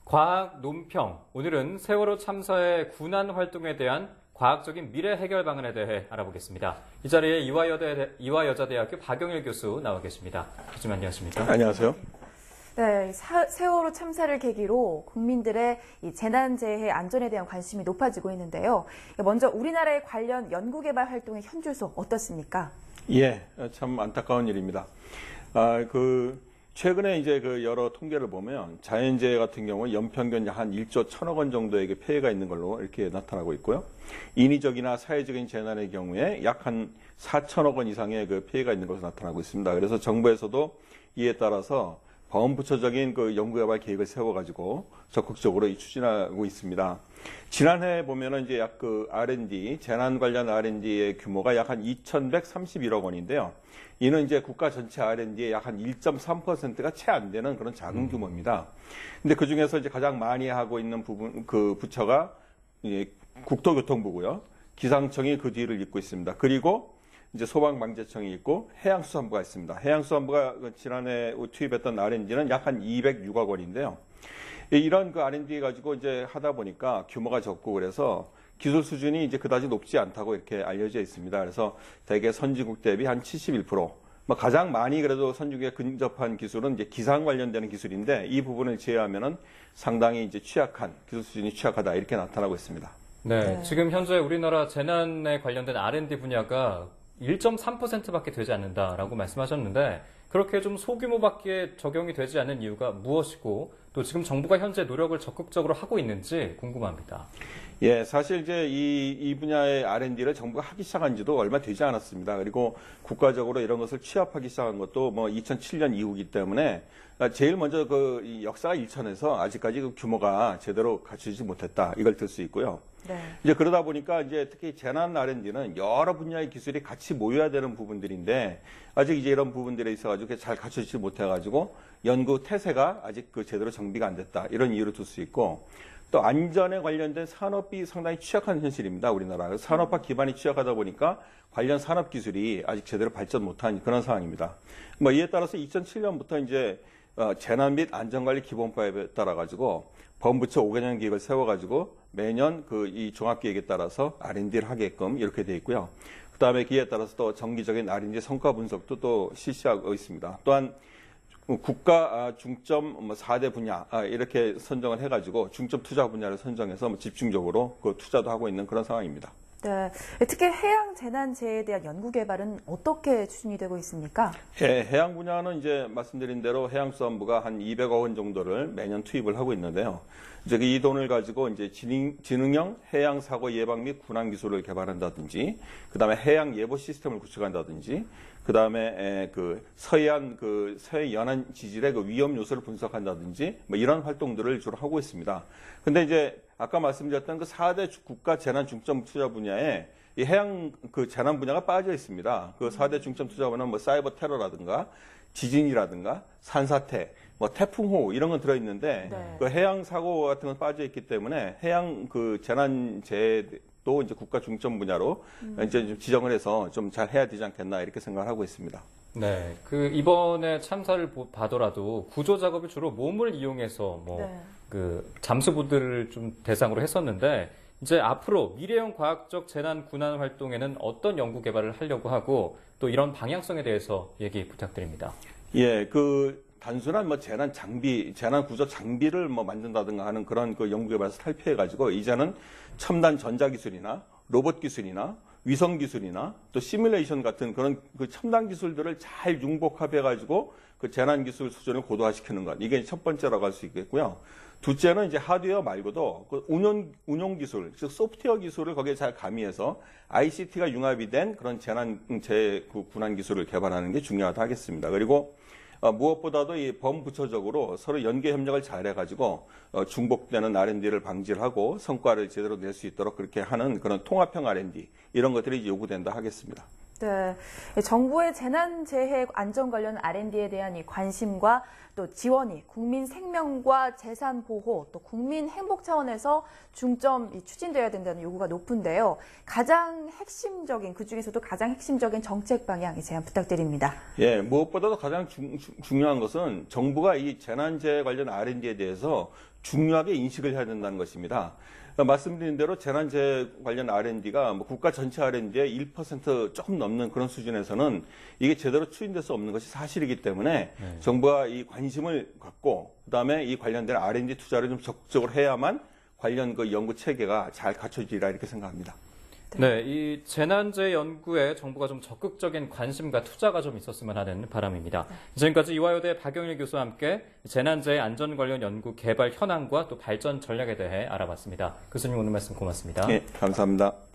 과학 논평. 오늘은 세월호 참사의 군안 활동에 대한 과학적인 미래 해결 방안에 대해 알아보겠습니다. 이 자리에 이화여자대학교 박영일 교수 나와 계십니다. 교수님 안녕하십니까? 안녕하세요. 네, 세월호 참사를 계기로 국민들의 이 재난재해 안전에 대한 관심이 높아지고 있는데요. 먼저 우리나라의 관련 연구개발 활동의 현주소 어떻습니까? 예, 참 안타까운 일입니다. 최근에 이제 여러 통계를 보면 자연재해 같은 경우는 연평균 약 한 1조 1천억 원 정도에게 피해가 있는 걸로 이렇게 나타나고 있고요. 인위적이나 사회적인 재난의 경우에 약 한 4천억 원 이상의 피해가 있는 것으로 나타나고 있습니다. 그래서 정부에서도 이에 따라서 범부처적인 연구개발 계획을 세워가지고 적극적으로 추진하고 있습니다. 지난해 보면은 이제 약 R&D, 재난 관련 R&D의 규모가 약 한 2,131억 원인데요. 이는 이제 국가 전체 R&D의 약 한 1.3%가 채 안 되는 그런 작은 규모입니다. 근데 그 중에서 이제 가장 많이 하고 있는 부처가 국토교통부고요. 기상청이 그 뒤를 잇고 있습니다. 그리고 이제 소방방재청이 있고 해양수산부가 있습니다. 해양수산부가 지난해 투입했던 R&D는 약 한 206억 원인데요. 이런 R&D 가지고 이제 하다 보니까 규모가 적고 그래서 기술 수준이 이제 그다지 높지 않다고 이렇게 알려져 있습니다. 그래서 대개 선진국 대비 한 71%. 가장 많이 그래도 선진국에 근접한 기술은 이제 기상 관련되는 기술인데 이 부분을 제외하면은 상당히 이제 기술 수준이 취약하다 이렇게 나타나고 있습니다. 네, 지금 현재 우리나라 재난에 관련된 R&D 분야가 1.3%밖에 되지 않는다라고 말씀하셨는데 그렇게 좀 소규모밖에 적용이 되지 않는 이유가 무엇이고 또 지금 정부가 현재 노력을 적극적으로 하고 있는지 궁금합니다. 예, 사실 이제 이 분야의 R&D를 정부가 하기 시작한 지도 얼마 되지 않았습니다. 그리고 국가적으로 이런 것을 취합하기 시작한 것도 2007년 이후이기 때문에 제일 먼저 이 역사가 일천해서 아직까지 규모가 제대로 갖추지 못했다. 이걸 들 수 있고요. 네. 이제 그러다 보니까 이제 특히 재난 R&D는 여러 분야의 기술이 같이 모여야 되는 부분들인데 아직 이제 이런 부분들에 있어가지고 잘 갖춰지지 못해가지고 연구 태세가 아직 제대로 정비가 안 됐다. 이런 이유를 둘 수 있고 또 안전에 관련된 산업이 상당히 취약한 현실입니다. 우리나라. 산업화 기반이 취약하다 보니까 관련 산업 기술이 아직 제대로 발전 못한 그런 상황입니다. 이에 따라서 2007년부터 이제 재난 및 안전관리 기본법에 따라 가지고 범부처 5개년 계획을 세워가지고 매년 이 종합계획에 따라서 R&D를 하게끔 이렇게 돼 있고요. 그 다음에 기회에 따라서 또 정기적인 R&D 성과 분석도 또 실시하고 있습니다. 또한 국가 중점 4대 분야 이렇게 선정을 해가지고 중점 투자 분야를 선정해서 집중적으로 투자도 하고 있는 그런 상황입니다. 네, 특히 해양 재난재해에 대한 연구 개발은 어떻게 추진이 되고 있습니까? 예, 해양 분야는 이제 말씀드린 대로 해양수산부가 한 200억 원 정도를 매년 투입을 하고 있는데요. 이제 이 돈을 가지고 이제 지능형 해양 사고 예방 및 군안 기술을 개발한다든지, 그 다음에 해양 예보 시스템을 구축한다든지, 그 다음에 서해안 서해 연안 지질의 위험 요소를 분석한다든지, 이런 활동들을 주로 하고 있습니다. 근데 이제 아까 말씀드렸던 4대 국가 재난 중점 투자 분야에 이 해양 재난 분야가 빠져 있습니다. 4대 중점 투자 분야는 사이버 테러라든가 지진이라든가 산사태, 태풍호 이런 건 들어있는데 네. 해양 사고 같은 건 빠져 있기 때문에 해양 재난재해도 이제 국가 중점 분야로 이제 좀 지정을 해서 좀 잘 해야 되지 않겠나 이렇게 생각을 하고 있습니다. 네, 이번에 참사를 봐더라도 구조 작업을 주로 몸을 이용해서 잠수부들을 좀 대상으로 했었는데 이제 앞으로 미래형 과학적 재난 군안 활동에는 어떤 연구 개발을 하려고 하고 또 이런 방향성에 대해서 얘기 부탁드립니다. 예, 단순한 재난 구조 장비를 만든다든가 하는 그런 연구 개발에서 탈피해가지고 이제는 첨단 전자 기술이나 로봇 기술이나 위성 기술이나 또 시뮬레이션 같은 그런 첨단 기술들을 잘 융복합해가지고 재난 기술 수준을 고도화시키는 것. 이게 첫 번째라고 할 수 있겠고요. 둘째는 이제 하드웨어 말고도 운용 기술, 즉 소프트웨어 기술을 거기에 잘 가미해서 ICT가 융합이 된 그런 재난재해 군안 기술을 개발하는 게 중요하다 하겠습니다. 그리고 무엇보다도 이 범부처적으로 서로 연계 협력을 잘 해가지고 중복되는 R&D를 방지를 하고 성과를 제대로 낼 수 있도록 그렇게 하는 그런 통합형 R&D 이런 것들이 요구된다 하겠습니다. 네, 정부의 재난재해 안전 관련 R&D에 대한 이 관심과 또 지원이 국민 생명과 재산 보호, 또 국민 행복 차원에서 중점 추진돼야 된다는 요구가 높은데요. 가장 핵심적인, 그중에서도 가장 핵심적인 정책 방향 제안 부탁드립니다. 예, 무엇보다도 가장 중요한 것은 정부가 이 재난재해 관련 R&D에 대해서 중요하게 인식을 해야 된다는 것입니다. 말씀드린 대로 재난재해 관련 R&D가 국가 전체 R&D의 1% 조금 넘는 그런 수준에서는 이게 제대로 추진될 수 없는 것이 사실이기 때문에 정부가 이 관심을 갖고 그다음에 이 관련된 R&D 투자를 좀 적극적으로 해야만 관련 그 연구 체계가 잘 갖춰지리라 이렇게 생각합니다. 네, 이 재난재해 연구에 정부가 좀 적극적인 관심과 투자가 좀 있었으면 하는 바람입니다. 지금까지 이화여대 박영일 교수와 함께 재난재해 안전 관련 연구 개발 현황과 또 발전 전략에 대해 알아봤습니다. 교수님 오늘 말씀 고맙습니다. 네, 감사합니다.